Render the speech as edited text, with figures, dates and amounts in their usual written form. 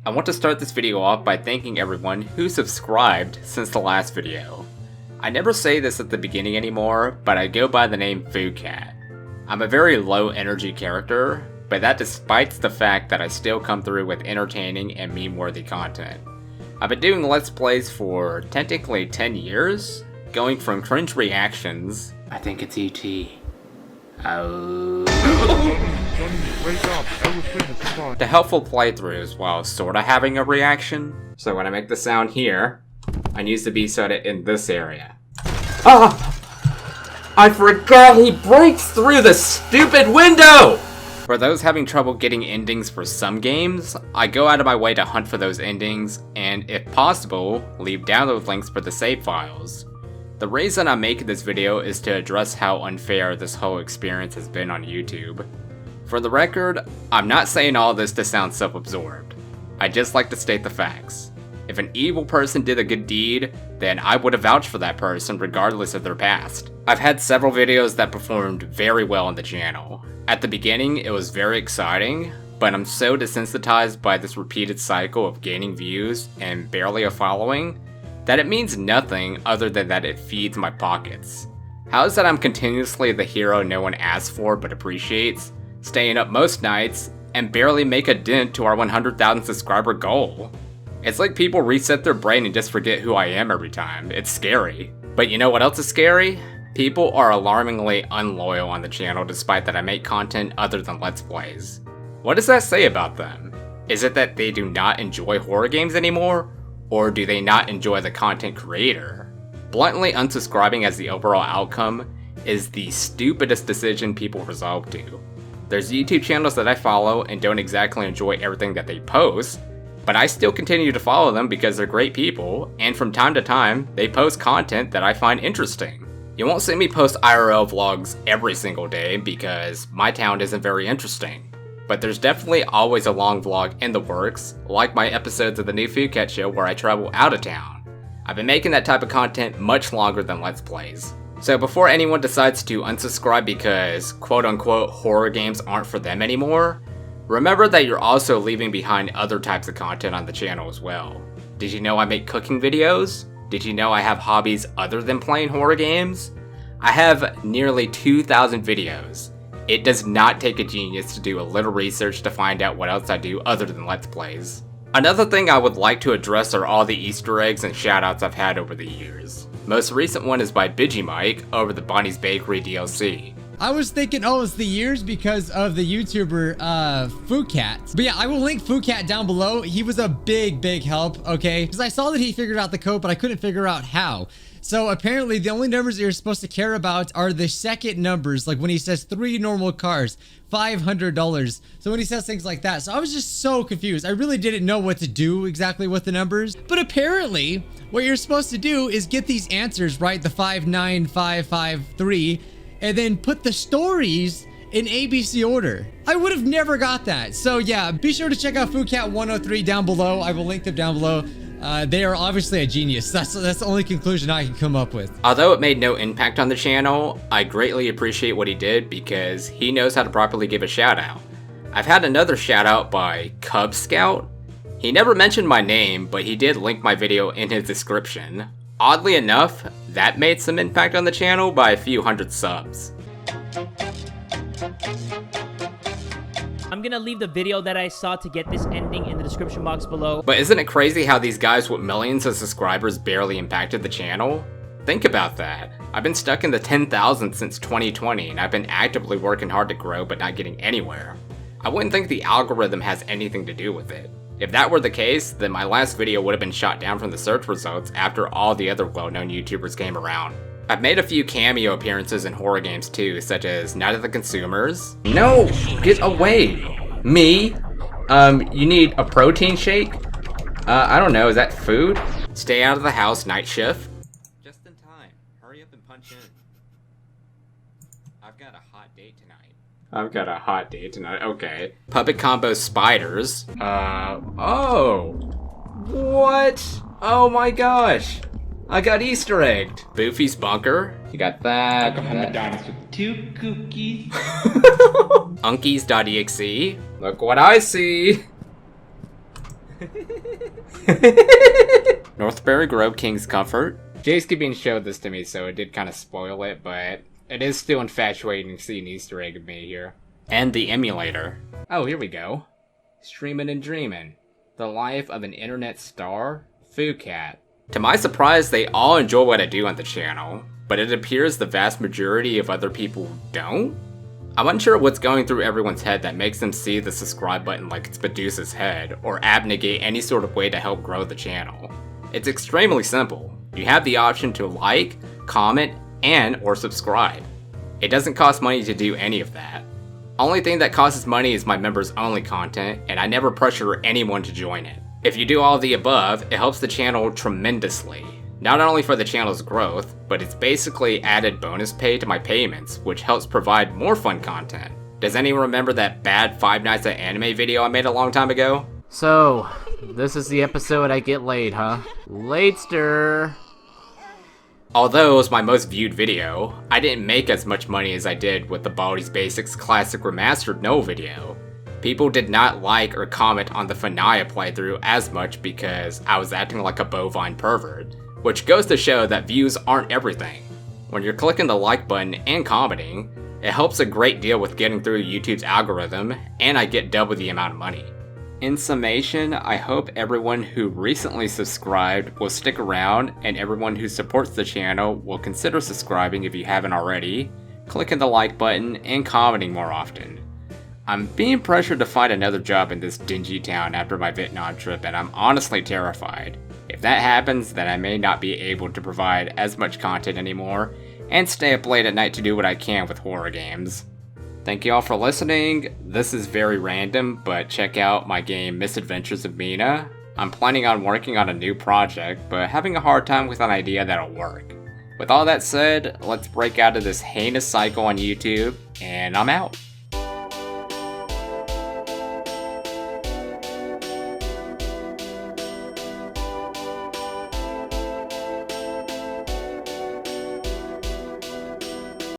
I want to start this video off by thanking everyone who subscribed since the last video. I never say this at the beginning anymore, but I go by the name Foo Cat. I'm a very low energy character, but that despite the fact that I still come through with entertaining and meme-worthy content. I've been doing Let's Plays for technically 10 years, going from cringe reactions, I think it's E.T. Oh. to helpful playthroughs while sorta having a reaction. So when I make the sound here, I need to be sorta in this area. Ah! I forgot he breaks through the stupid window! For those having trouble getting endings for some games, I go out of my way to hunt for those endings, and if possible, leave download links for the save files. The reason I'm making this video is to address how unfair this whole experience has been on YouTube. For the record, I'm not saying all this to sound self-absorbed. I just like to state the facts. If an evil person did a good deed, then I would have vouched for that person regardless of their past. I've had several videos that performed very well on the channel. At the beginning, it was very exciting, but I'm so desensitized by this repeated cycle of gaining views and barely a following, that it means nothing other than that it feeds my pockets. How is that I'm continuously the hero no one asks for but appreciates, staying up most nights, and barely make a dent to our 100,000 subscriber goal? It's like people reset their brain and just forget who I am every time. It's scary. But you know what else is scary? People are alarmingly unloyal on the channel despite that I make content other than Let's Plays. What does that say about them? Is it that they do not enjoy horror games anymore? Or do they not enjoy the content creator? Bluntly unsubscribing as the overall outcome is the stupidest decision people resolve to. There's YouTube channels that I follow and don't exactly enjoy everything that they post, but I still continue to follow them because they're great people, and from time to time, they post content that I find interesting. You won't see me post IRL vlogs every single day because my town isn't very interesting. But there's definitely always a long vlog in the works, like my episodes of the new Foo Cat show where I travel out of town. I've been making that type of content much longer than Let's Plays. So before anyone decides to unsubscribe because quote-unquote horror games aren't for them anymore, remember that you're also leaving behind other types of content on the channel as well. Did you know I make cooking videos? Did you know I have hobbies other than playing horror games? I have nearly 2,000 videos. It does not take a genius to do a little research to find out what else I do other than Let's Plays. Another thing I would like to address are all the Easter eggs and shoutouts I've had over the years. Most recent one is by Mike over the Bonnie's Bakery DLC. I was thinking, oh, it's the years because of the YouTuber, Foo Cat. But yeah, I will link Foo Cat down below. He was a big help, okay? Because I saw that he figured out the code, but I couldn't figure out how. So apparently the only numbers that you're supposed to care about are the second numbers, like when he says 3 normal cars, $500. So when he says things like that. So I was just so confused. I really didn't know what to do exactly with the numbers. But apparently what you're supposed to do is get these answers, right? The 59553. And then put the stories in ABC order. I would have never got that. So yeah, be sure to check out Foo Cat 103 down below. I will link them down below. They are obviously a genius. That's the only conclusion I can come up with. Although it made no impact on the channel, I greatly appreciate what he did because he knows how to properly give a shout out. I've had another shout out by Cub Scout. He never mentioned my name, but he did link my video in his description. Oddly enough, that made some impact on the channel by a few hundred subs. I'm gonna leave the video that I saw to get this ending in the description box below. But isn't it crazy how these guys with millions of subscribers barely impacted the channel? Think about that. I've been stuck in the 10,000 since 2020 and I've been actively working hard to grow but not getting anywhere. I wouldn't think the algorithm has anything to do with it. If that were the case, then my last video would have been shot down from the search results after all the other well-known YouTubers came around. I've made a few cameo appearances in horror games too, such as Night of the Consumers. No! Get away! Me? You need a protein shake? I don't know, is that food? Stay out of the house, night shift. Just in time. Hurry up and punch in. I've got a hot date tonight. Okay. Puppet combo spiders. Oh! What? Oh my gosh! I got Easter egged. Boofy's bunker. You got that. with 2 cookies. Unkies.exe. Look what I see. Northbury Grove King's Comfort. Jace Bean showed this to me, so it did kind of spoil it, but it is still infatuating to see an Easter egg of me here. And the emulator. Oh, here we go. Streamin' and Dreamin'. The life of an internet star, Foo Cat. To my surprise, they all enjoy what I do on the channel, but it appears the vast majority of other people don't? I'm unsure what's going through everyone's head that makes them see the subscribe button like it's Medusa's head, or abnegate any sort of way to help grow the channel. It's extremely simple. You have the option to like, comment, and or subscribe. It doesn't cost money to do any of that. Only thing that costs money is my members only content, and I never pressure anyone to join it. If you do all of the above, it helps the channel tremendously. Not only for the channel's growth, but it's basically added bonus pay to my payments, which helps provide more fun content. Does anyone remember that bad Five Nights at Anime video I made a long time ago? So, this is the episode I get laid, huh? Latester. Although it was my most viewed video, I didn't make as much money as I did with the Baldi's Basics Classic Remastered No video. People did not like or comment on the Fanaya playthrough as much because I was acting like a bovine pervert, which goes to show that views aren't everything. When you're clicking the like button and commenting, it helps a great deal with getting through YouTube's algorithm, and I get double the amount of money. In summation, I hope everyone who recently subscribed will stick around, and everyone who supports the channel will consider subscribing if you haven't already, clicking the like button, and commenting more often. I'm being pressured to find another job in this dingy town after my Vietnam trip, and I'm honestly terrified. If that happens, then I may not be able to provide as much content anymore, and stay up late at night to do what I can with horror games. Thank you all for listening. This is very random, but check out my game Misadventures of Mina. I'm planning on working on a new project, but having a hard time with an idea that'll work. With all that said, let's break out of this heinous cycle on YouTube, and I'm out.